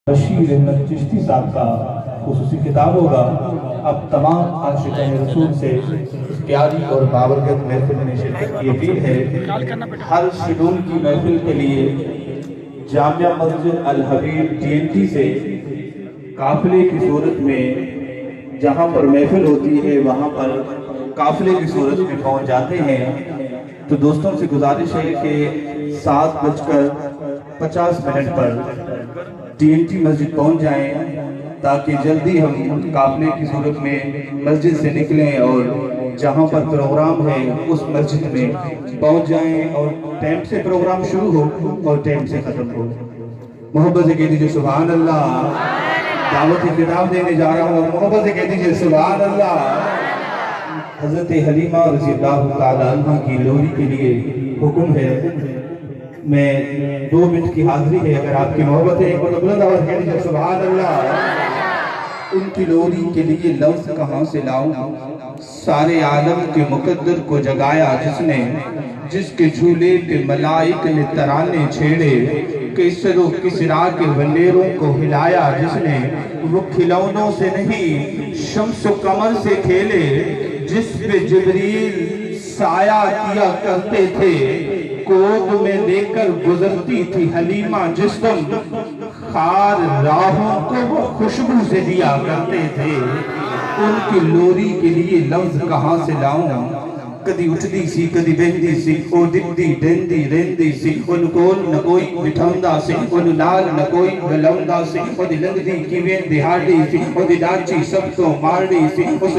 بشیر احمد چشتی صاحب کا خصوصی خطاب ہوگا۔ اب تمام عاشقان رسول سے اس پیاری اور بابرکت محفل میں شرکت کی اپیل ہے۔ ہر شیڈول کی محفل کے لیے جامعہ مسجد الحبیب TNT سے قافلے کی صورت میں جہاں پر محفل ہوتی ہے وہاں پر قافلے کی صورت میں پہنچ جاتے ہیں۔ تو دوستوں سے گزارش ہے کہ 7:50 پر TNT مسجد پہنچ جائیں تاکہ جلدی ہم قافلے کی صورت میں مسجد سے نکلیں اور جہاں پر پروگرام ہے اس مسجد میں پہنچ جائیں اور ٹائم سے پروگرام شروع ہو اور ٹائم سے ختم ہو۔ محبت سے کہہ دیجئے سبحان اللہ۔ دعوت خطاب دینے جا رہا ہوں، محبت سے کہہ دیجئے سبحان اللہ۔ حضرت حلیمہ رضی اللہ تعالیٰ عنہ کی لوری کے لیے حکم ہے۔ میں 2 منٹ کی حاضری ہے، اگر آپ کی محبت ہے ایک بار بلند آواز کہہ دیجئے سبحان اللہ۔ ان کی لوری کے لیے لفظ کہاں سے لاؤں، سارے عالم کے مقدر کو جگایا جس کے جھولے پہ ملائک نے ترانے چھیڑے، کسر و کسرا کے ونیروں کو ہلایا جس نے، وہ کھلونوں سے نہیں شمس و قمر سے کھیلے، جس پہ جبریل سایہ کیا کرتے تھے، گود میں لے کر گزرتی تھی حلیمہ جس دم، خار راہوں کو وہ خوشبو سے دیا کرتے تھے۔ ان کی لوری کے لیے لفظ کہاں سے لاؤں، کدی اٹھدی سی کدی بہندی سی، او دکھدی ڈیندی رہندی سی، ان کول نہ کوئی مٹھوندا سی، ان نال نہ کوئی بلوندا سی، او دی لنگدی کیویں دہاڑی سی، او دی ڈاچی سب تو مارڑی سی، اس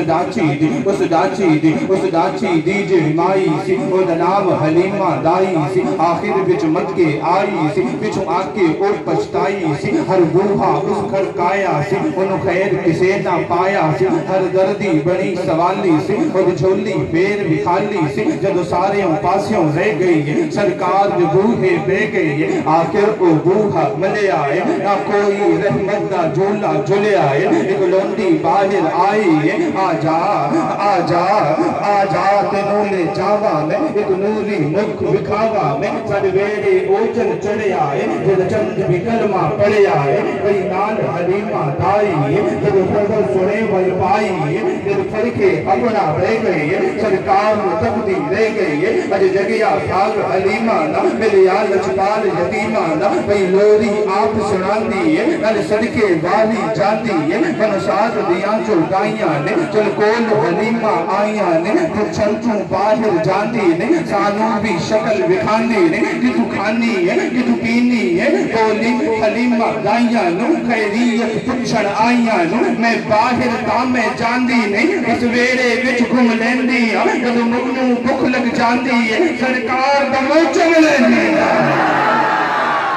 ڈاچی دی جے مائی سی، او دا نام حلیمہ دائی سی، آخر بچ مت کے آئی سی، بچوں آکے او پچھتائی سی، ہر بوہا اس گھر کایا سی، انہوں خیر کسے نہ پایا سی، ہر دردی بڑی سوالی سی، او دی جھولی پیر بکھالی سی، جدو سارے پاسیوں رہ گئی ہے، سرکار جو بوہے بے گئی ہے، آخر او بوہا ملے آئے، نہ کوئی رحمت نہ جھولا جھولے آئے، ایک لونڈی باہر آئی ہے، آجا تنولے جاوا میں، ایک نوری ملک بکھاوا میں، سر ویڑے اوچن چڑے آئے، جد چند بھی کلمہ پڑے آئے، وہی نال حلیمہ دائی ہے، جد فضل سنے وہی پائی ہے، جد فرقے اپنا رہ گئی ہے، سرکار تقدی رہ گئی ہے، اج جگیا بھاگ حلیمہ نا، ملیا لچپال یتیمہ نا، وہی لوری آپ سنان دی ہے، نل صدقے والی جان دی ہے، منساد دیاں چلکائیاں نے، چل کول حلیمہ آئیاں نے، تو چھنچوں باہر جان دی نے، سانوں بھی شکل بکھاندی نے، کہ تو کھانی ہے کہ تو پینی ہے، بولی حلیمہ دائیاں نو، خیریت پچھڑ آئیاں نو، میں باہر تامے جان دی نے، اس ویڑے وچ گھم لیندی ہے، جدو مگنو بکھ لگ جاندی ہے، سرکار دا موچن لیندی ہے۔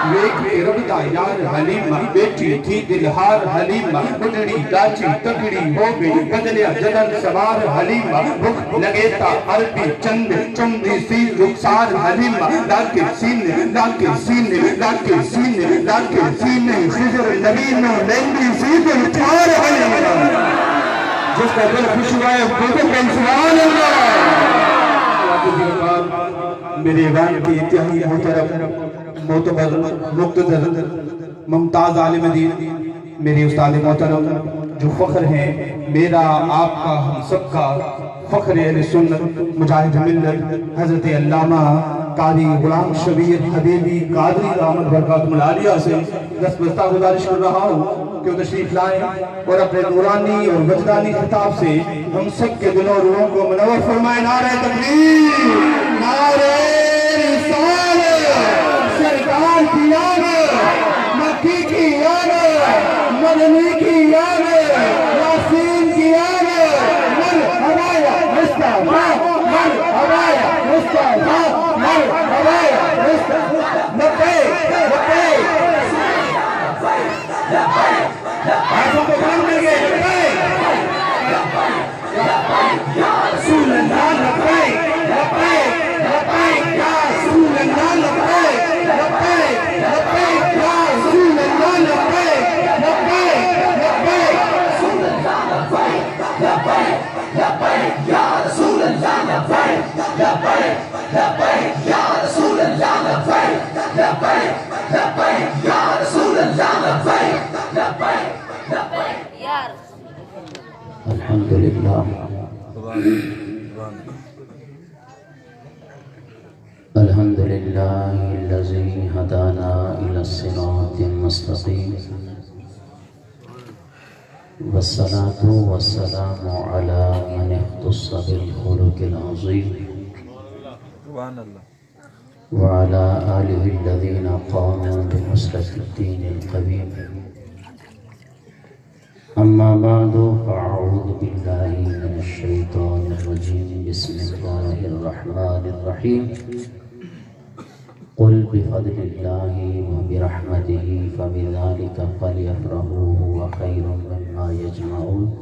ویک رب دا یار حلیمہ، بیٹی تھی دلہار حلیمہ، بڑھڑی ڈاچی تگڑی ہو گئی، بدلیا جدن سوار حلیمہ، بکھ لگیتا عربی چند چمدی سی رخسار حلیمہ، لاکے سینے خضر نبی نو لیندی سی دلچار حلیمہ، جس کا دل خوش ہوا ہے وہ تو کہیں سبحان اللہ۔ میرے ایوان کی انتہائی محترم معتبر مقتدر ممتاز عالم دین، میرے استاد محترم جو فخر ہیں، میرا آپ کا ہم سب کا فخر اہل سنت مجاہد ملت حضرت علامہ قاری غلام شبیر حبیبی قادری رحمت برکاتہ العالیہ سے دستبستہ گزارش کر رہا ہوں کہ وہ تشریف لائیں اور اپنے نورانی اور وجدانی خطاب سے ہم سب کے دلوں اور روحوں کو منور فرمائیں۔ نعرہ تکبیر، نعرہ رسالت، سرکار کی آمد، مکی کی آمد، مدنی کی آمد، یاسین کی آمد، مرحبا یا مصطفیٰ، مرحبا یا مصطفیٰ، مرحبا یا مصطفیٰ، لبیک لبیک ہاتھوں کو باندھ دیں گے، لبیک یا رسول اللہ، لبیک لبیک لبیک یا رسول اللہ، لبیک لبیک لبیک یا رسول اللہ، لبیک لبیک لبیک رسول اللہ، لبیک لبیک لبیک یا رسول اللہ، لبیک لبیک لبیک یا رسول اللہ، لبیک لبیک لبیک یا رسول اللہ، لبیک للہ الحمد للہ الذی ہدانا الی الصراط المستقیم والصلاة والسلام علی من اختص بالخلق العظیم وعلى آله الذين قاموا بنصرة الدين القويم أما بعد فأعوذ بالله من الشيطان الرجيم بسم الله الرحمن الرحيم قل بفضل الله وبرحمته فبذلك فليفرحوا هو خير مما يجمعون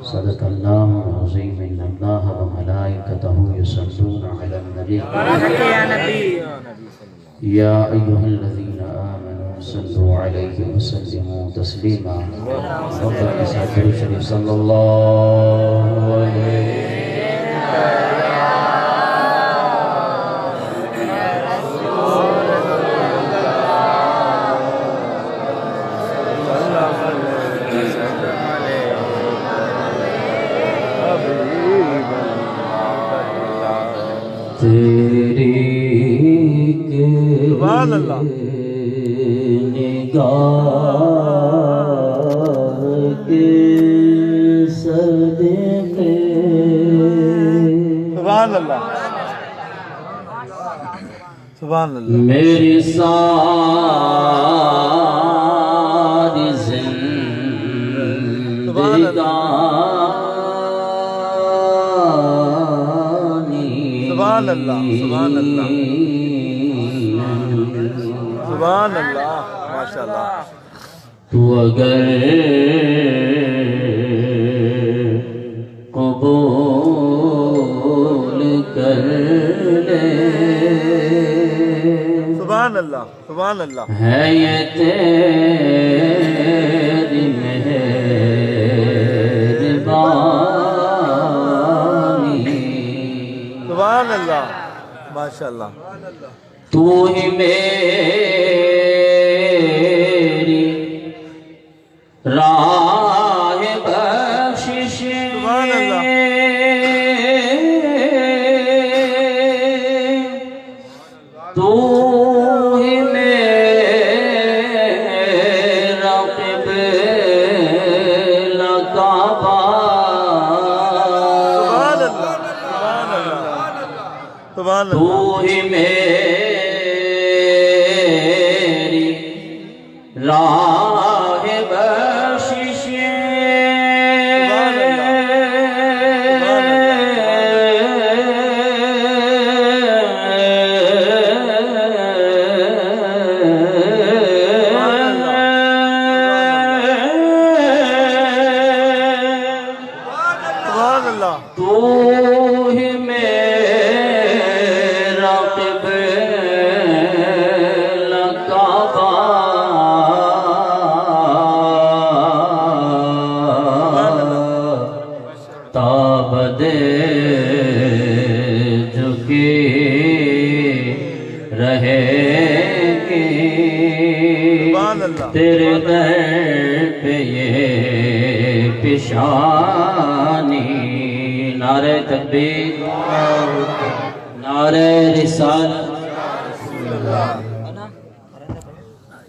صدق الله العظيم إن الله وملائكته يصلون على النبي يا أيها الذين آمنوا صلوا عليه وسلموا تسليما ربنا صل الشريف صلى الله عليه تیری سبحان اللہ نگاہ کے صدقے سبحان اللہ سبحان اللہ میری ساری زندگانی سبحان اللہ سبحان اللہ سبحان اللہ ماشاءاللہ تو اگر قبول کر لے سبحان اللہ سبحان اللہ ہے یہ تیری مہربانی سبحان اللہ ماشاءاللہ تو ہی میری راہ بخشش سبحان اللہ تو ہی میرا قبلہ کعبہ سبحان اللہ سبحان اللہ سبحان اللہ تو ہی میری راہ بخشش تو ہی میرا قبلہ کعبہ تابد جھکے رہے گے تیرے در پہ یہ پیشانی نعرہ تکبیر نعرہ رسالت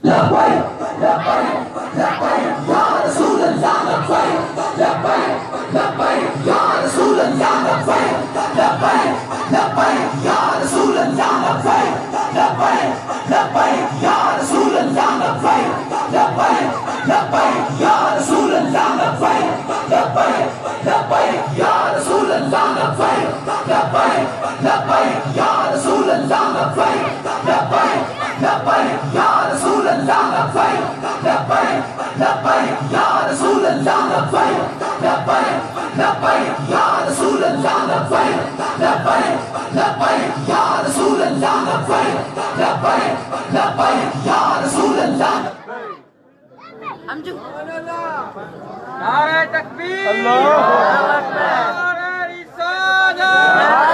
لبیک لبیک لبیک یا رسول اللہ لبیک لبیک لبیک یا رسول اللہ لبیک لبیک لبیک یا رسول اللہ لبیک لبیک لبیک یا رسول اللہ لبیک لبیک لبیک یا رسول اللہ لبیک لبیک لبیک یا رسول اللہ لبیک لبیک لبیک یا رسول اللہ لبیک لبیک لبیک یا رسول اللہ لبیک لبیک لبیک یا رسول اللہ لبیک لبیک لبیک یا رسول اللہ لبیک لبیک لبیک یا رسول اللہ لبیک لبیک لبیک یا رسول اللہ نعرہ تکبیر اللہ اکبر نعرہ رسالت یا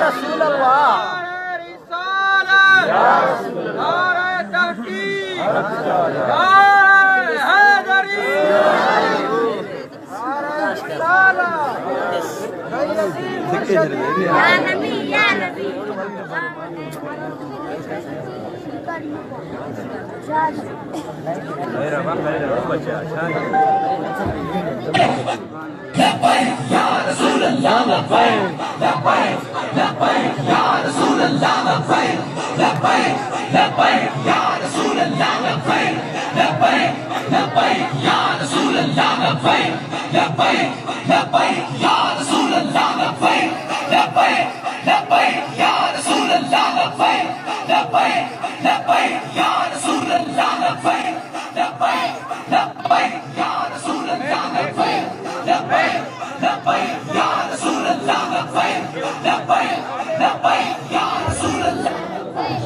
رسول اللہ نعرہ رسالت یا رسول اللہ نعرہ تحقیق نعرہ حیدری نعرہ رسالت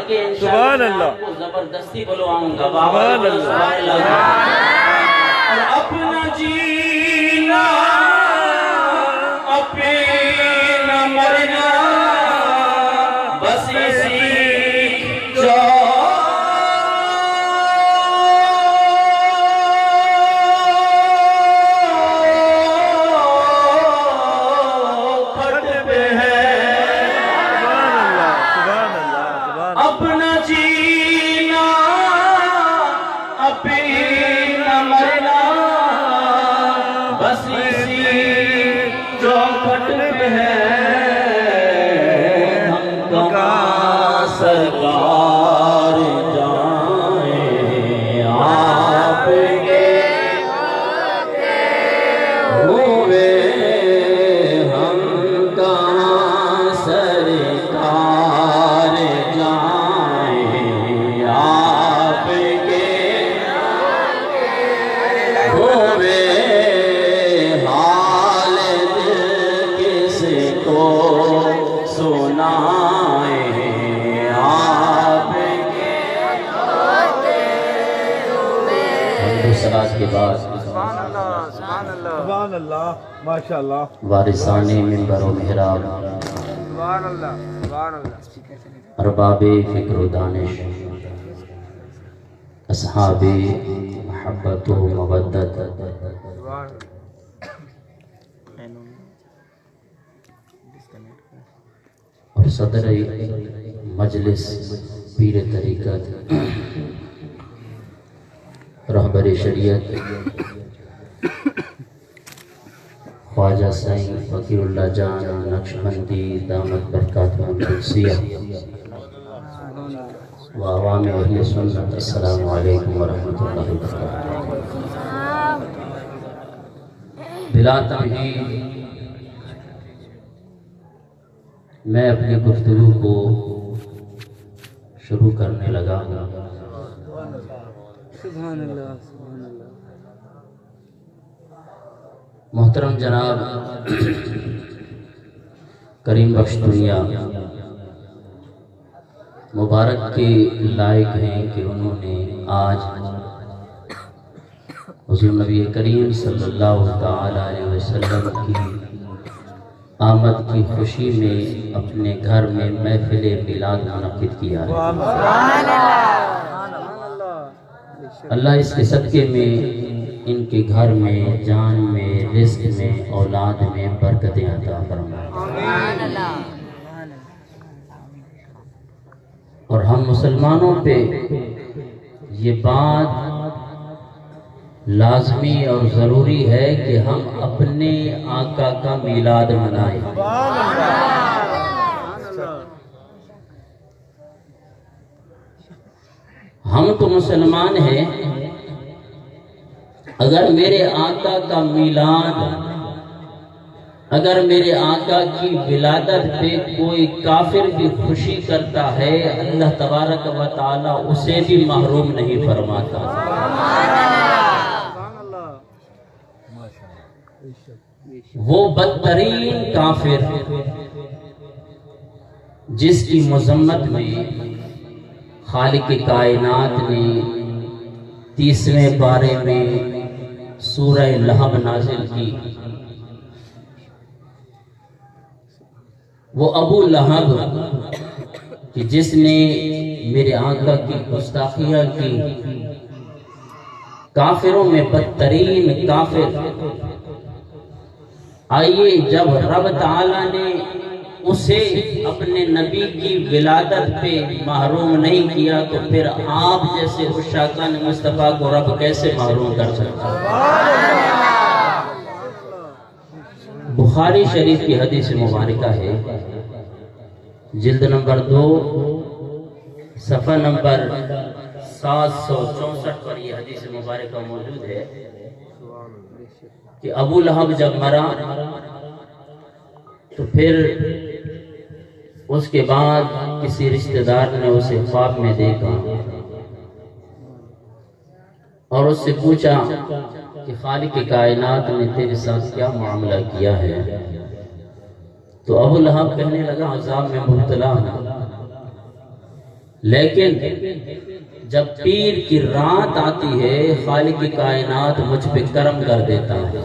آگے انشاءاللہ میں آپ کو زبردستی بلواؤں گا. بابا سبحان اللہ. اور اپنا جینا اپنا مرنا بس اسی چوکھٹ پہ ہے. اپنا جینا اپنا مرنا بس اسی چوکھٹ پہ ہے. ہم کہاں سرکار جائیں آپ کے ہوئے. ہم کہاں سرکار جائیں آپ کے ہوئے. حال دل کس کو سنائیں آپ کے صلاۃ کے بعد سبحان اللہ ماشاءاللہ وارثان منبر و محراب سبحان اللہ سبحان اللہ. ارباب فکر و دانش اصحاب محبت و مودت اور صدر مجلس پیر طریقت رہبر شریعت خواجہ سائیں فقیر اللہ جان نقشبندی دامت برکاتہ القدسیہ و عوام اہل سنت. السلام علیکم ورحمۃ اللہ وبرکاتہ. بلا تمہید میں اپنی گفتگو کو شروع کرنے لگا ہوں. محترم جناب کریم بخش دنیا مبارک کے لائق ہیں کہ انہوں نے آج حضور نبی کریم صلی اللہ تعالی علیہ وسلم کی آمد کی خوشی میں اپنے گھر میں محفل میلاد منعقد کیا ہے. اللہ اس کے صدقے میں ان کے گھر میں جان میں رزق میں اولاد میں برکتیں عطا فرمائے. اور ہم مسلمانوں پہ یہ بات لازمی اور ضروری ہے کہ ہم اپنے آقا کا میلاد منائیں. ہم تو مسلمان ہیں، اگر میرے آقا کا میلاد، اگر میرے آقا کی ولادت پہ کوئی کافر بھی خوشی کرتا ہے اللہ تبارک و تعالی اسے بھی محروم نہیں فرماتا. وہ بدترین کافر جس کی مذمت میں خالق کائنات نے 30ویں پارے میں سورہ لہب نازل کی. وہ ابو لہب کہ جس نے میرے آقا کی گستاخیاں کی، کافروں میں بدترین کافر. آئیے جب رب تعالیٰ نے اسے اپنے نبی کی ولادت پہ محروم نہیں کیا تو پھر آپ جیسے عشاقان مصطفیٰ کو رب کیسے محروم کر سکتا؟ بخاری شریف کی حدیث مبارکہ ہے، جلد نمبر 2 صفحہ نمبر 764 پر یہ حدیث مبارکہ موجود ہے کہ ابو لہب جب مرا تو پھر اس کے بعد کسی رشتہ دار نے اسے خواب میں دیکھا اور اس سے پوچھا کہ خالق کائنات نے تیرے ساتھ کیا معاملہ کیا ہے؟ تو ابو لہب کہنے لگا عذاب میں مبتلا ہوں. لیکن جب پیر کی رات آتی ہے خالق کائنات مجھ پہ کرم کر دیتا ہے.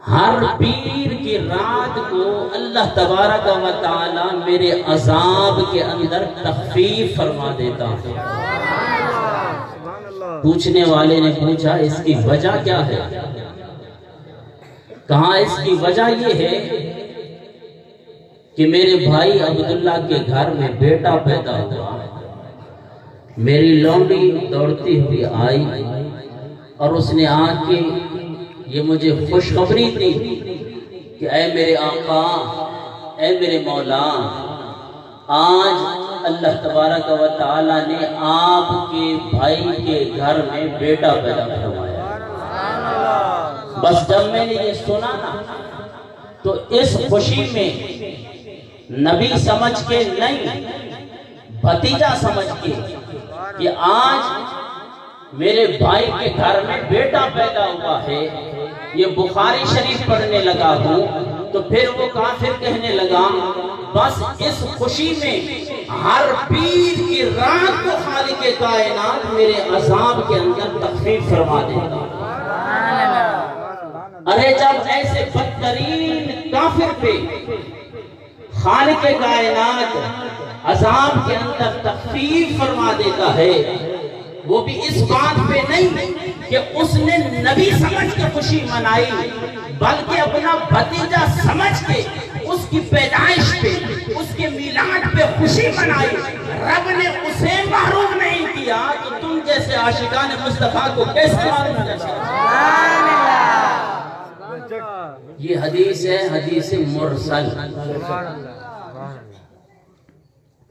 ہر پیر کی رات کو اللہ تبارک و تعالی میرے عذاب کے اندر تخفیف فرما دیتا ہے. پوچھنے والے نے پوچھا اس کی وجہ کیا ہے؟ کہا اس کی وجہ یہ ہے کہ میرے بھائی عبداللہ کے گھر میں بیٹا پیدا ہوا. میری لونڈی دوڑتی ہوئی آئی اور اس نے آ کے یہ مجھے خوشخبری دی کہ اے میرے آقا، اے میرے مولا، آج اللہ تبارک و تعالی نے آپ کے بھائی کے گھر میں بیٹا پیدا فرمایا. بس جب میں نے یہ سنا نا تو اس خوشی میں نبی سمجھ کے نہیں، بھتیجا سمجھ کے کہ آج میرے بھائی کے گھر میں بیٹا پیدا ہوا ہے، یہ بخاری شریف پڑھنے لگا ہوں تو پھر وہ کافر کہنے لگا بس اس خوشی میں ہر پیر کی رات کو خالق کائنات میرے عذاب کے اندر تخفیف فرما دیتا. ارے جب ایسے بدترین کافر پہ خالق کائنات عذاب کے اندر تخفیف فرما دیتا ہے، وہ بھی اس بات پہ نہیں کہ اس نے نبی سمجھ کے خوشی منائی، بلکہ اپنا بھتیجا سمجھ کے اس کی پیدائش پہ، اس کے میلاد پہ خوشی منائی. رب نے اسے محروم نہیں کیا تو تم جیسے عاشقان مصطفیٰ کو کیسے معلوم کر سکتے؟ یہ حدیث ہے، حدیث مرسل.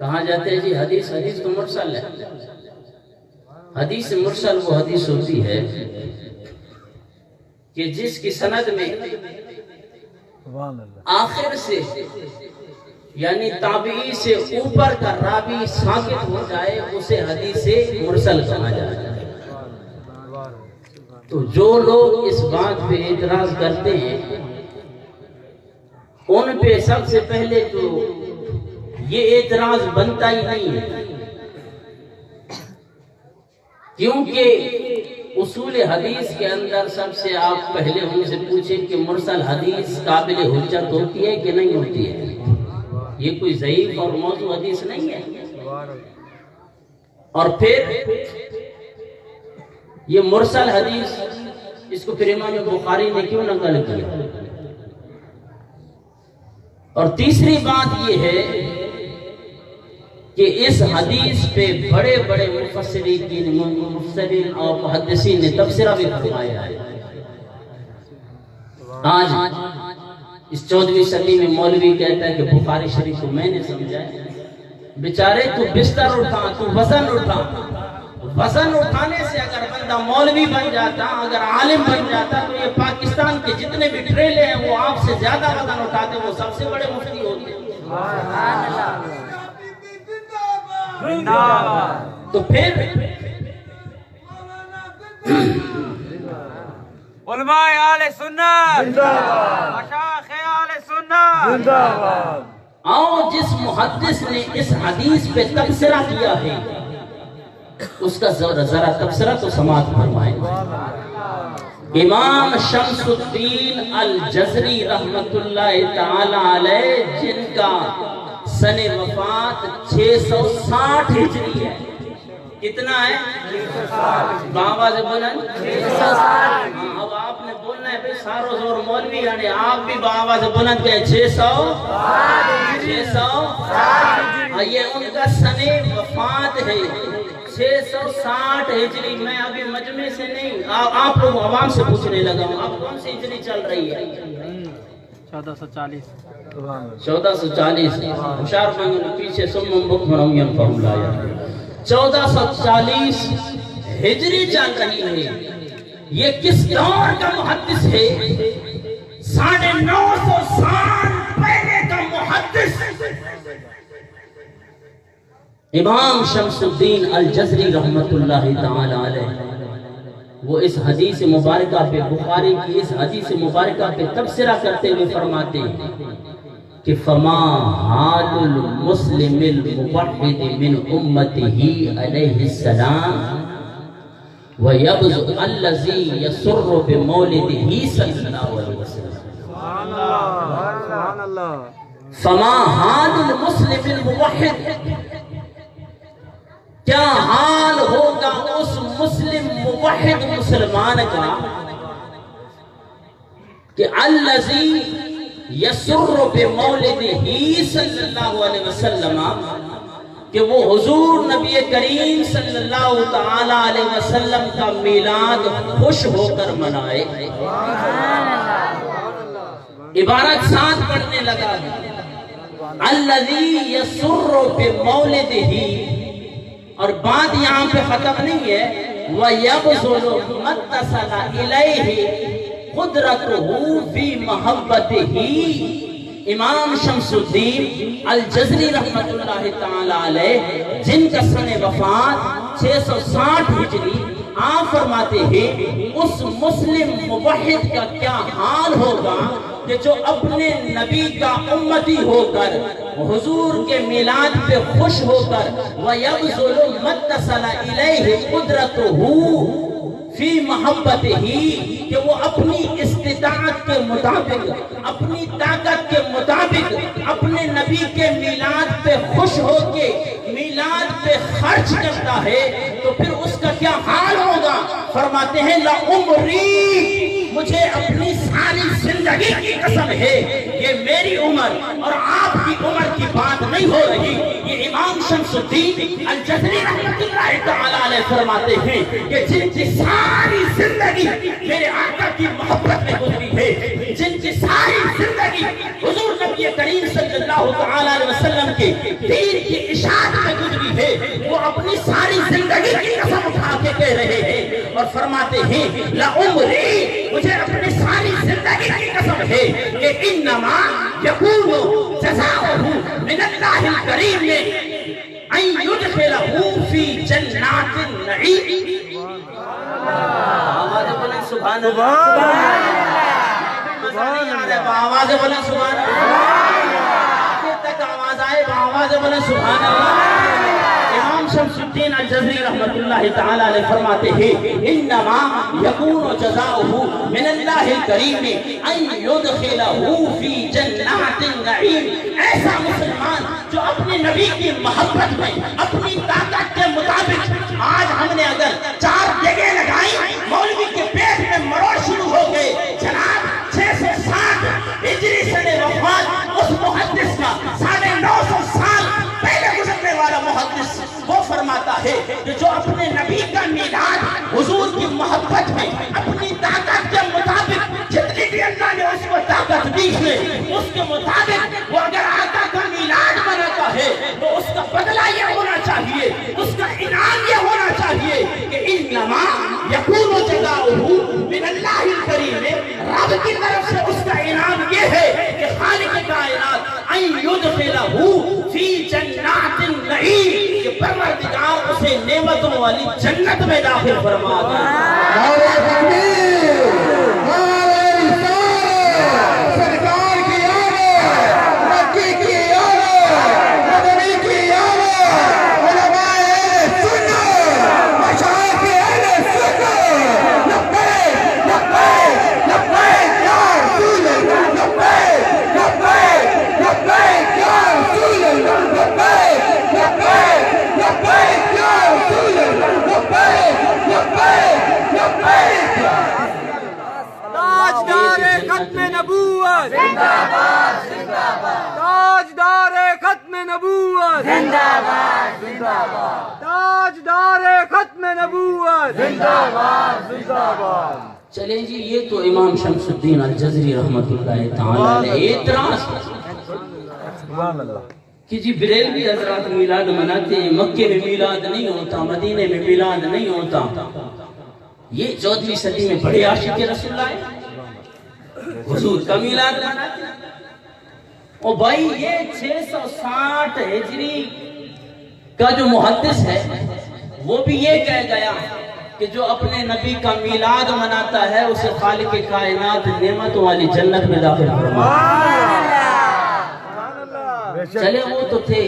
کہاں جاتے ہیں جی حدیث تو مرسل ہے. حدیث مرسل وہ حدیث ہوتی ہے کہ جس کی سند میں آخر سے یعنی تابعی سے اوپر کا راوی ساکت ہو جائے اسے حدیث مرسل کہا جاتا ہے. تو جو لوگ اس بات پہ اعتراض کرتے ہیں ان پہ سب سے پہلے تو یہ اعتراض بنتا ہی نہیں ہے، کیونکہ اصول حدیث کے اندر سب سے آپ پہلے ان سے پوچھیں کہ مرسل حدیث قابل حجت ہوتی ہے کہ نہیں ہوتی ہے. یہ کوئی ضعیف اور موضوع حدیث نہیں ہے. اور پھر یہ مرسل حدیث اس کو پھر امام بخاری نے کیوں نقل کیا؟ اور تیسری بات یہ ہے کہ اس حدیث پہ بڑے بڑے مفسرین اور محدثین نے تبصرہ بھی فرمایا ہے. آج اس 14ویں صدی میں مولوی کہتا ہے کہ بخاری شریف کو میں نے سمجھا ہے. بیچارے تو بستر اٹھا، تو وزن اٹھا. وزن اٹھانے سے اگر بندہ مولوی بن جاتا، اگر عالم بن جاتا تو یہ پاکستان کے جتنے بھی ٹریلے ہیں وہ آپ سے زیادہ وزن اٹھاتے، وہ سب سے بڑے مفتی ہوتے. تو پھر علماء اہل سنت، مشائخ اہل سنت، آؤ جس محدث نے اس حدیث پہ تبصرہ کیا ہے اس کا ذرا تبصرہ تو سماعت فرمائیں. امام شمس الدین الجزری رحمت اللہ تعالی علیہ، جن کا سن وفات 660 ہجری ہے. کتنا ہے؟ 660. بآواز بلند 660. اب آپ نے بولنا ہے بھئی سارو زور مولوی، یعنی آپ بھی بآواز بلند کہیں 660. یہ ان کا سن وفات ہے 660 ہجری. میں ابھی مجمع سے نہیں، آپ لوگ عوام سے پوچھنے لگا ہوں آپ کون سی ہجری چل رہی ہے؟ 1440. 1440. ہوشیار مانگو پیچھے سمم بکم عمیان فہم لا یعلمون. 1440 ہجری چل رہی ہے. یہ کس دور کا محدث ہے؟ 950 سال پہلے کا محدث امام شمس الدین الجزری رحمت اللہ تعالی علیہ. وہ اس حدیث مبارکہ پہ، بخاری کی اس حدیث مبارکہ پہ تبصرہ کرتے ہوئے فرماتے ہیں کہ فما حال المسلم الموحد من امته علیہ السلام ویبز الذی یسر بمولدہ صلی اللہ علیہ وسلم. فما حال المسلم الموحد، کیا حال ہوگا اس مسلم موحد مسلمان کا کہ الذی یسر بمولدہ صلی اللہ علیہ وسلم، کہ وہ حضور نبی کریم صلی اللہ تعالی علیہ وسلم کا میلاد خوش ہو کر منائے. عبارت ساتھ پڑھنے لگا، الذی یسر بمولدہ، اور بات یہاں پہ ختم نہیں ہے، وَيَبْذُلُ مَتَّصَلَ إِلَيْهِ قُدْرَتُهُ فِي مَحَبَّتِهِ. امام شمس الدین الجزری رحمت اللہ تعالی علیہ، جن کا سن وفات 660 ہجری، آپ فرماتے ہیں اس مسلم موحد کا کیا حال ہوگا کہ جو اپنے نبی کا امتی ہو کر حضور کے میلاد پہ خوش ہو کر وَيَبْذُلُ مَتَّصَلَ إِلَيْهِ قُدْرَتُهُ فی محبت ہی، کہ وہ اپنی استطاعت کے مطابق، اپنی طاقت کے مطابق اپنے نبی کے میلاد پہ خوش ہو کے میلاد پہ خرچ کرتا ہے، تو پھر اس کا کیا حال ہوگا؟ فرماتے ہیں لَعُمْرِي، مجھے اپنی ساری زندگی کی قسم ہے، یہ میری عمر اور آپ کی عمر کی بات نہیں ہو رہی. یہ امام شمس الدین الجزری رحمت اللہ تعالی علیہ فرماتے ہیں کہ جن کی ساری زندگی میرے آقا کی محبت میں گزری ہے، جن کی ساری زندگی حضور نبی کریم صلی اللہ تعالی علیہ وسلم کے دین کی اشاعت میں گزری ہے، وہ اپنی ساری زندگی کی قسم اٹھا کے کہہ رہے ہیں اور فرماتے ہیں لعمری، مجھے اپنی ساری زندگی کی قسم ہے کہ انما یکون جزاؤہ من اللہ الکریم ان یدخلہ فی جنات النعیم. آواز بلند سبحان اللہ، آواز بلند سبحان اللہ، آخر تک آواز آئے، آواز بلند سبحان اللہ. امام شمس الدین الجزری رحمت اللہ تعالی علیہ فرماتے ہیں انما یکون جزاؤہ من اللہ الکریم ان یدخلہ فی جنات النعیم. ایسا مسلمان جو اپنے نبی کی محبت میں اپنی طاقت کے مطابق، آج ہم نے اگر 4 جگہ لگائی مولوی کے پیٹ میں مروڑ شروع ہو گئے. جناب 660 ہجری سن وفات اس محدث کا 950 سال پہلے گزرنے والا محدث، وہ فرماتا ہے کہ جو اپنے نبی کا میلاد حضور کی محبت میں اپنی طاقت کے مطابق جتنی بھی اللہ نے اس کو طاقت دی ہے اس کے مطابق وہ اگر آقا کا میلاد مناتا ہے تو اس کا بدلہ یہ ہونا چاہیے، اس کا انعام یہ ہونا چاہیے کہ انما یکون جزاؤہ من اللہ الکریم، رب کی طرف سے اس کا انعام یہ ہے کہ خالق کائنات ان یدخلہ فی جنات النعیم، کہ پروردگار اسے نعمتوں والی جنت میں داخل فرما دے. سرکار کی آمد، مکی کی آمد، مدنی کی آمد، علماء سنت، مشائخ اہل سنت، لبیک لبیک لبیک یا رسول اللہ، لبیک لبیک لبیک یا رسول اللہ، لبیک لبیک لبیک یا رسول اللہ، لبیک لبیک لبیک. تاجدار ختم نبوت زندہ باد، زندہ باد. تاجدار ختم نبوت زندہ باد، زندہ باد. تاجدار ختم نبوت زندہ باد، زندہ باد. چلیں جی، یہ تو امام شمس الدین الجزری رحمت اللہ تعالی علیہ اعتراض کہ جی بریلوی حضرات میلاد مناتے ہیں، مکے میں میلاد نہیں ہوتا، مدینے میں میلاد نہیں ہوتا. یہ 14ویں صدی میں بڑے عاشق رسول اللہ حضور کا میلاد مناتے ہیں. اور بھائی یہ 660 ہجری کا جو محدث ہے وہ بھی یہ کہہ گیا کہ جو اپنے نبی کا میلاد مناتا ہے اسے خالق کائنات نعمت والی جنت میں داخل فرماتا ہے. چلے وہ تو تھے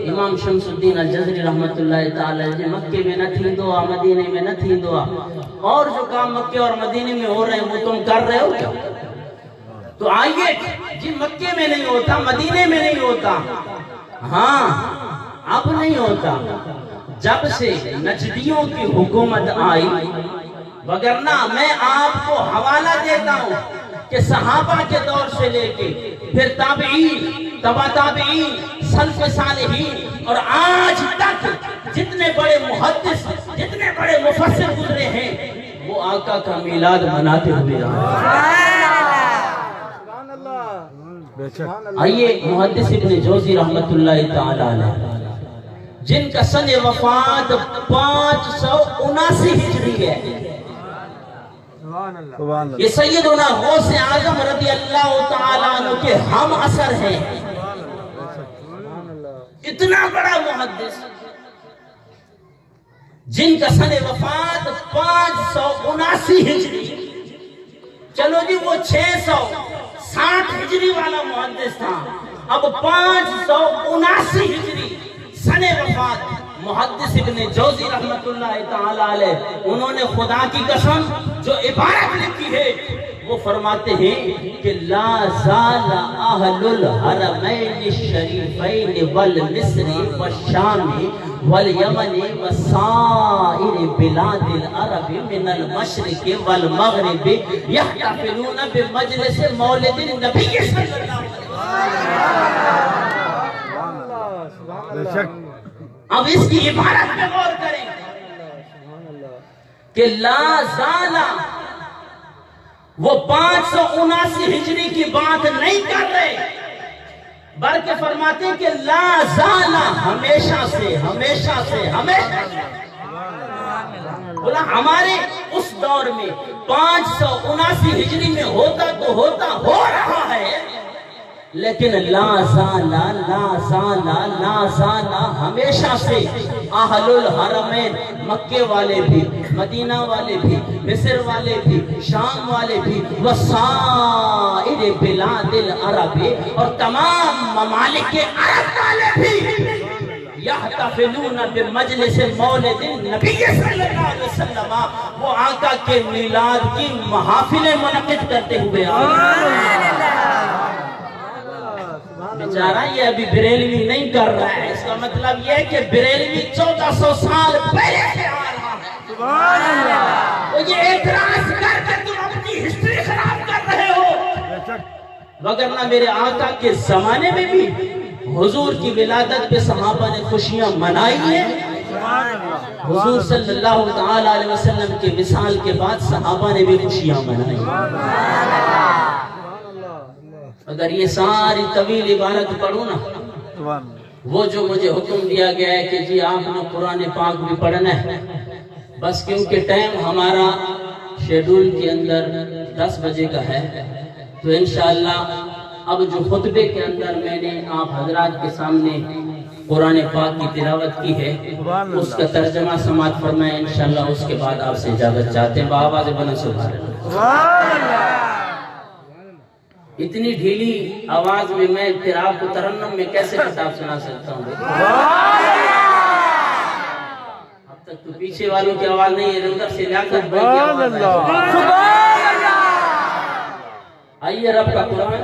امام شمس الدین الجزری رحمت اللہ تعالی علیہ، مکے میں نہ تھی دعا، مدینے میں نہ تھی دعا، اور جو کام مکے اور مدینے میں ہو رہے ہیں وہ تم کر رہے ہو کیا؟ تو آئیے جی، مکے میں نہیں ہوتا، مدینے میں نہیں ہوتا، ہاں اب نہیں ہوتا، جب سے نجدیوں کی حکومت آئی، وگرنہ میں آپ کو حوالہ دیتا ہوں کہ صحابہ کے دور سے لے کے پھر تابعین، تبع تابعین، سلف صالحین اور آج تک جتنے بڑے محدث، جتنے بڑے مفسر گزرے ہیں، وہ آقا کا میلاد مناتے ہوئے رہا۔ آئیے محدث ابن جوزی رحمت اللہ تعالی علیہ، جن کا سن وفات 579 ہجری ہے، یہ سیدنا غوث اعظم رضی اللہ تعالیٰ عنہ کے ہم اثر ہیں، اتنا بڑا محدث جن کا سن وفات 579 ہجری، چلو جی وہ 660 ہجری والا محدث تھا، اب 579 ہجری سن وفات محدث ابن جوزی رحمت اللہ تعالی علیہ، انہوں نے خدا کی قسم جو عبارت لکھی ہے وہ فرماتے ہیں کہ لا زال اہل الحرمین الشریفین والمصر والشام والیمن وسائر بلاد العرب من المشرق والمغرب یحتفلون بمجلس مولد النبی صلی اللہ علیہ وسلم۔ اب اس کی عبارت میں غور کریں کہ لا زالا، وہ 579 ہجری کی بات نہیں کر رہے، بلکہ فرماتے ہیں کہ لا زالا، ہمیشہ سے ہمیشہ سے ہمیشہ سے، بولا ہمارے اس دور میں 579 ہجری میں ہوتا تو ہوتا ہو رہا ہے، لیکن لا زالا لا زالا لا زالا، ہمیشہ سے اہل الحرمین، مکے والے بھی، مدینہ والے بھی، مصر والے بھی، شام والے بھی، وسائر بلاد العرب، اور تمام ممالک عرب والے بھی، یحتفلون بمجلس مولد النبی صلی اللہ علیہ وسلم، وہ آقا کے میلاد کی محافلیں منعقد کرتے ہوئے آئے۔ بیچارہ یہ ابھی بریلوی نہیں کر رہا ہے، اس کا مطلب یہ ہے کہ بریلوی 1400 سال پہلے سے آ رہا ہے، سبحان اللہ، وہ یہ اعتراض کر کے تم اپنی ہسٹری خراب کر رہے ہو، وگرنہ میرے آقا کے زمانے میں بھی حضور کی ولادت پہ صحابہ نے خوشیاں منائی ہیں، حضور صلی اللہ تعالی علیہ وسلم کے وصال کے بعد صحابہ نے بھی خوشیاں منائی۔ اگر یہ ساری طویل عبارت پڑھوں نا، وہ جو مجھے حکم دیا گیا ہے کہ جی آپ نے قرآن پاک بھی پڑھنا ہے، بس کیونکہ ٹائم ہمارا شیڈول کے اندر 10 بجے کا ہے، تو انشاءاللہ اب جو خطبے کے اندر میں نے آپ حضرات کے سامنے قرآن پاک کی تلاوت کی ہے، اس کا ترجمہ سماعت فرمائیں انشاءاللہ، اس کے بعد آپ سے اجازت چاہتے ہیں، بآواز بلند سبحان اللہ۔ اتنی ڈھیلی آواز میں میں اضطراب کو ترنم میں کیسے خطاب سنا سکتا ہوں؟ اب تک تو پیچھے والوں کی آواز نہیں ہے، اندر سے لیاقت بھائی کی آواز ہے۔ آئیے رب کا قرآن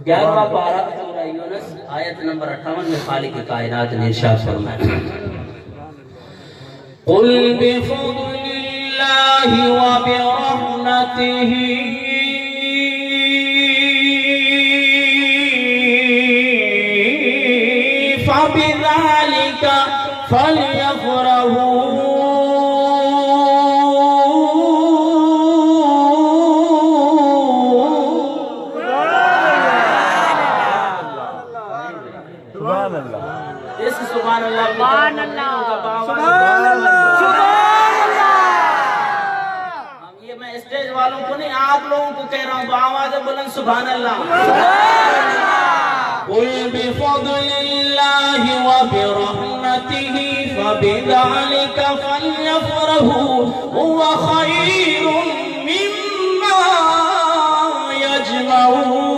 11واں پارہ سورہ یونس آیت نمبر 58 میں خالق کائنات نے ارشاد فرمایا، قل بفضل اللہ وبرحمتہ فبذلك فليفرحوا سبحان اللہ، اس سبحان اللہ، سبحان اللہ، سبحان اللہ۔ یہ میں اسٹیج والوں کو نہیں، آپ لوگوں کو کہہ رہا ہوں بآواز بلند سبحان اللہ۔ قل بفضل اللہ وبرحمتہ فبذلك فليفرحوا هو خیر مما یجمعون۔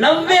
90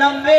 90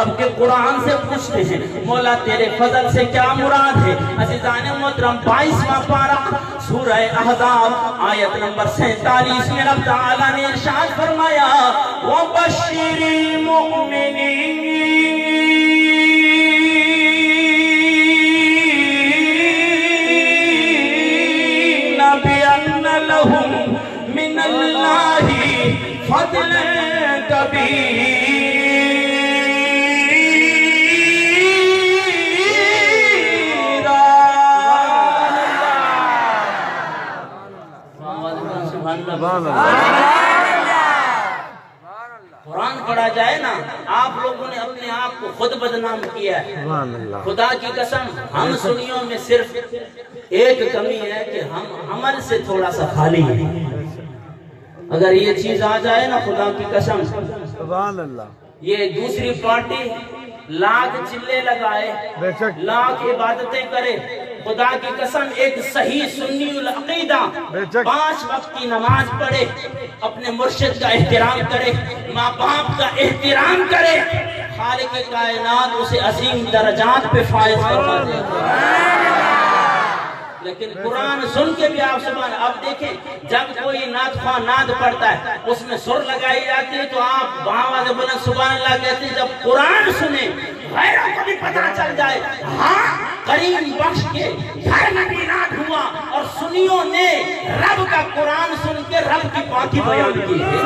رب کے قرآن سے پوچھتے ہیں مولا تیرے فضل سے کیا مراد ہے؟ عزیزان محترم 22واں پارہ سورہ احزاب آیت نمبر 47 میں رب تعالیٰ نے ارشاد فرمایا وَبَشِّرِ الْمُؤْمِنِينَ بِأَنَّ لَهُم مِّنَ اللَّهِ فَضْلًا كَبِيرًا۔ قرآن پڑھا جائے نا، آپ لوگوں نے اپنے آپ کو خود بدنام کیا ہے۔ خدا کی قسم ہم سنیوں میں صرف ایک کمی ہے کہ ہم عمل سے تھوڑا سا خالی ہیں۔ اگر یہ چیز آ جائے نا خدا کی قسم، سبحان اللہ، یہ دوسری پارٹی لاکھ چلے لگائے، بے شک، لاکھ عبادتیں کرے، خدا کی قسم ایک صحیح سنی العقیدہ 5 وقت کی نماز پڑھے، اپنے مرشد کا احترام کرے، ماں باپ کا احترام کرے، خالق کائنات اسے عظیم درجات پہ فائز فرما دے گا۔ لیکن قرآن سن کے بھی آپ سبحان، اب دیکھیں جب کوئی نعت خواہ نعت پڑھتا ہے اس میں سر لگائی جاتی ہے تو آپ باواز بلند سبحان اللہ کہتے ہیں۔ جب قرآن سنیں غیروں کو بھی پتہ چل جائے ہاں کریم بخش کے گھر میں بھی نعت ہوا اور سنیوں نے رب کا قرآن سن کے رب کی پاکی بیان کی ہے۔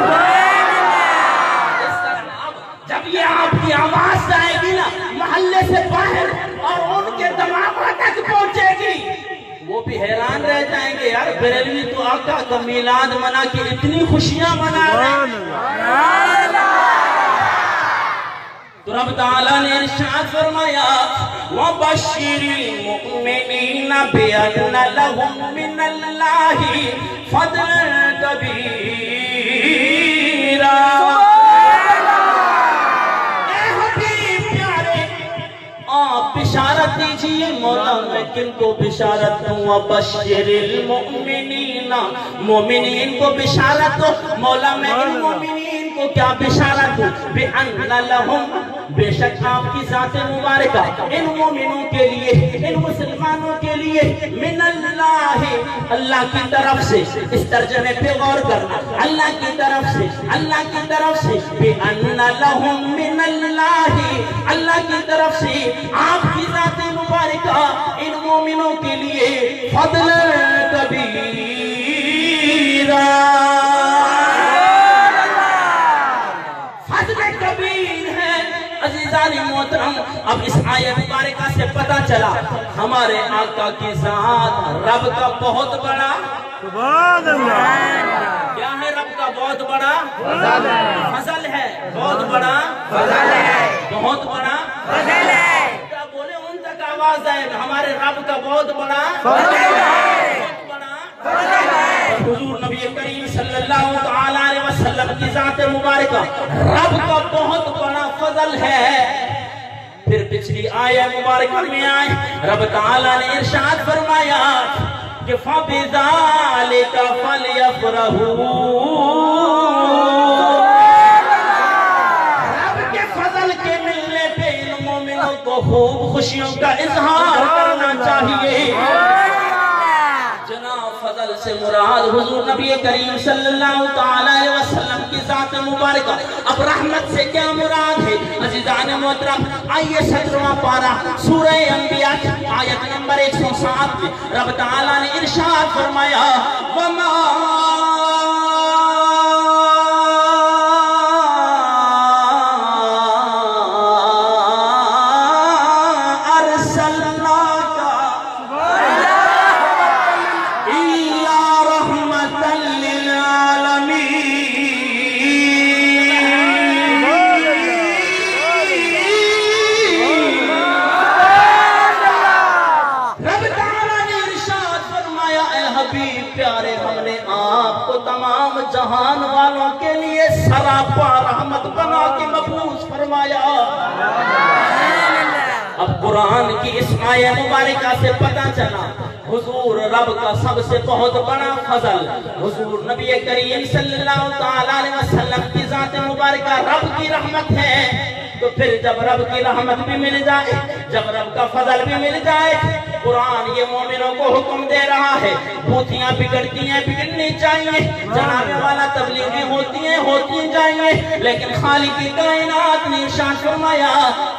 جب یہ آپ کی آواز جائے گی نا محلے سے باہر اور ان کے دماغوں تک پہنچے گی، وہ بھی حیران رہ جائیں گے یار بریلوی تو آقا کا میلاد منا کے اتنی خوشیاں منا رہے ہیں۔ تو رب تعالیٰ نے ارشاد فرمایا وَبَشِّرِ الْمُؤْمِنِينَ بِأَنَّ لَهُم مِّنَ اللَّهِ فَضْلًا كَبِيرًا۔ آپ بشارت دیجئے مولا میں کن کو بشارت دوں؟ وَبَشِّرِ الْمُؤْمِنِينَ، مومنین کو بشارت دو مولا میں ان مومنین کو کیا بشارت دوں؟ بِأَنَّ لَهُم، بے شک آپ کی ذات مبارکہ ان مومنوں کے لیے ان مسلمانوں کے لیے من اللہ، اللہ کی طرف سے، اس ترجمے پہ غور کرنا، اللہ کی طرف سے بِأَنَّ لَهُم من اللہ، اللہ کی طرف سے آپ کی ذات مبارکہ ان مومنوں کے لیے فضل کبیرہ، فضل کبیر ہے۔ عزیزان محترم اب اس آیت مبارکہ سے پتہ چلا ہمارے آقا کی ذات رب کا بہت بڑا سبحان اللہ، کیا ہے؟ رب کا بہت بڑا فضل ہے، بہت بڑا فضل ہے، بہت بڑا فضل ہے۔ بولے ان تک آواز آئے ہمارے رب کا بہت بڑا فضل ہے، بہت بڑا فضل ہے۔ حضور نبی کریم صلی اللہ علیہ وسلم کی ذات مبارکہ رب کا بہت بڑا فضل ہے۔ پھر پچھلی آیت مبارکہ میں آئے رب تعالیٰ نے ارشاد فرمایا کہ فَبِذَلِكَ فَلْيَفْرَحُوا، رب کے فضل کے ملنے پہ ان مومنوں کو خوب خوشیوں کا اظہار کرنا چاہیے۔ جناب فضل سے مراد حضور نبی کریم صلی اللہ علیہ وسلم کی ذات مبارکہ۔ اب رحمت سے کیا مراد ہے؟ عزیزان محترم آئیے 17واں پارہ سورہ انبیاء آیت نمبر 107 میں رب تعالیٰ نے ارشاد فرمایا وَمَا جہان والوں کے لیے سراپا رحمت بنا کے مبعوث فرمایا۔ اب قرآن کی اس آیت مبارکہ سے پتہ چلا حضور رب کا سب سے بہت بڑا فضل، حضور نبی کریم صلی اللہ علیہ وسلم کی ذات مبارکہ رب کی رحمت ہے۔ تو پھر جب رب کی رحمت بھی مل جائے، جب رب کا فضل بھی مل جائے، قرآن یہ مومنوں کو حکم دے رہا ہے بوتیاں بگڑتی ہیں، بگڑنی چاہیے، جنابے والا تبلیغیں ہوتی ہیں، ہوتی جائیں، لیکن خالق کی کائنات نے ارشاد فرمایا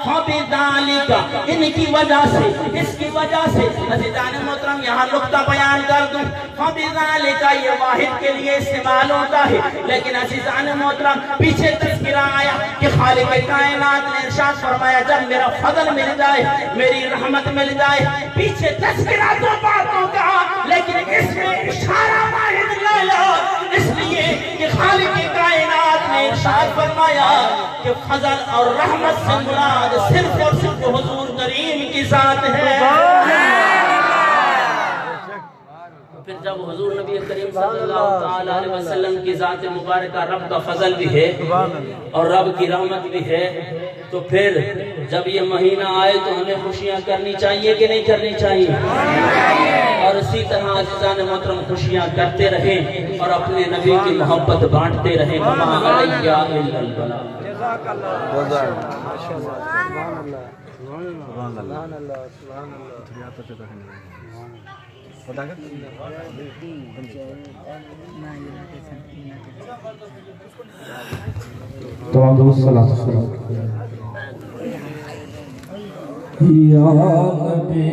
فَبِذَالِكَ، ان کی وجہ سے، اس کی وجہ سے، عزیزان محترم یہاں نقطہ بیان کر دوں، فَبِذَالِكَ یہ واحد کے لیے استعمال ہوتا ہے، لیکن عزیزان محترم پیچھے تذکرہ آیا کہ خالق کائنات نے ارشاد فرمایا جب میرا فضل مل جائے، میری رحمت مل جائے، پیچھے تذکرہ دو باتوں کا، لیکن اس میں اشارہ واحد لایا، اس لیے کہ خالق کائنات نے ارشاد فرمایا کہ فضل اور رحمت سے مراد صرف اور صرف حضور کریم کی ذات ہے۔ پھر جب حضور نبی کریم صلی اللہ تعالی علیہ وسلم کی ذات مبارکہ رب کا فضل بھی ہے اور رب کی رحمت بھی ہے، تو پھر جب یہ مہینہ آئے تو ہمیں خوشیاں کرنی چاہیے کہ نہیں کرنی چاہیے؟ اور اسی طرح عزیزان محترم خوشیاں کرتے رہیں اور اپنے نبی کی محبت بانٹتے رہیں۔ وَمَا عَلَيَّ إِلَّا الْبَلَاغُ۔ تمام دوست صلاة السلام یا نبی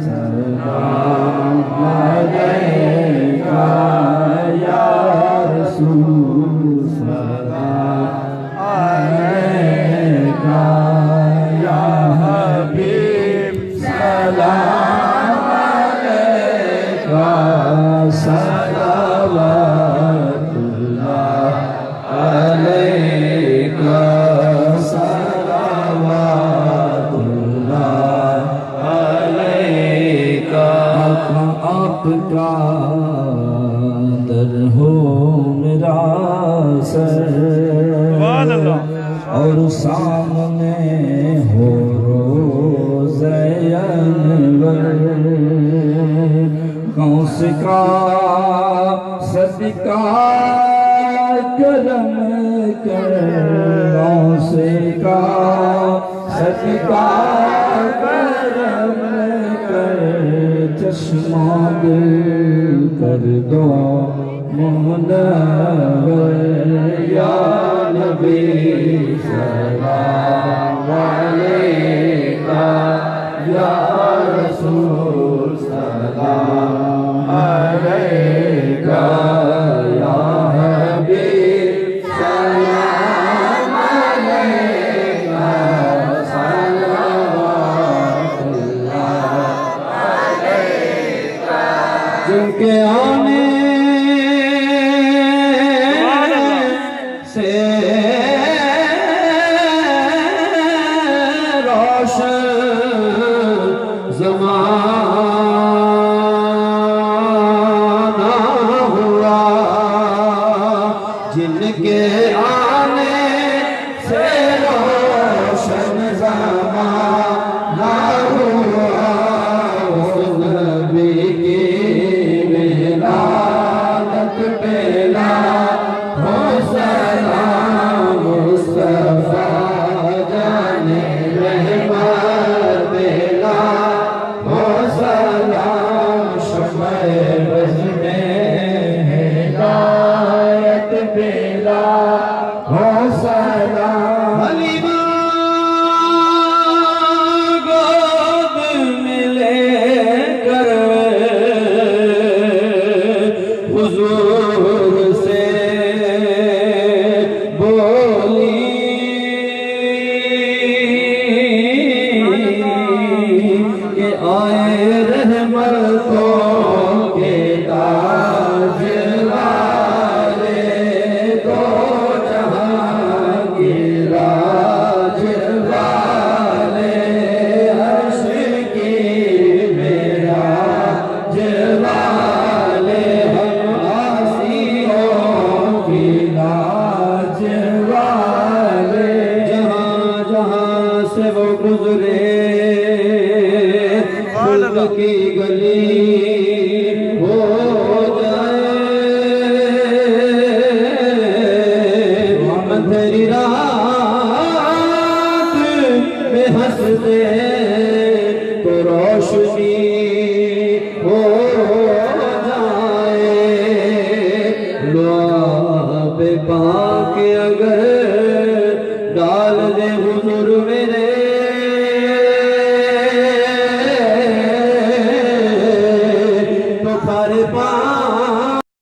سلام علیکہ یا رسول سلام علیکہ یا حبیب سلام علیکہ صلوات اللہ علیکہ صلوات اللہ علیکہ۔ آپ کا در ہو میرا سر اور سامنے ہو روزہ انور، غوث کا صدقہ کرم کر، غوث کا صدقہ کرم کر، چشمہ دل کر دو منور، یا نبی سلام علیکہ یا رسول سلام علیکہ یا حبیب سلام علیکہ صلوات اللہ علیکہ۔ جن کے آنے سے روشن زمانہ ہوا، جن کے آنے سے روشن زمانہ ہوا، اس نبی کی ولادت پہ لاکھوں سلام، مصطفیٰ جانے رحمت پہ لاکھوں سلام، شمع بز میں ہدایت پہ لاکھوں سلام۔ حلیمہ گود میں لے کر حضور سے بولی کہ آئے رحمتوں کے تاج والے، دو جہاں کے راج والے، عرش کی معراج والے، ہم آسی پاک اگر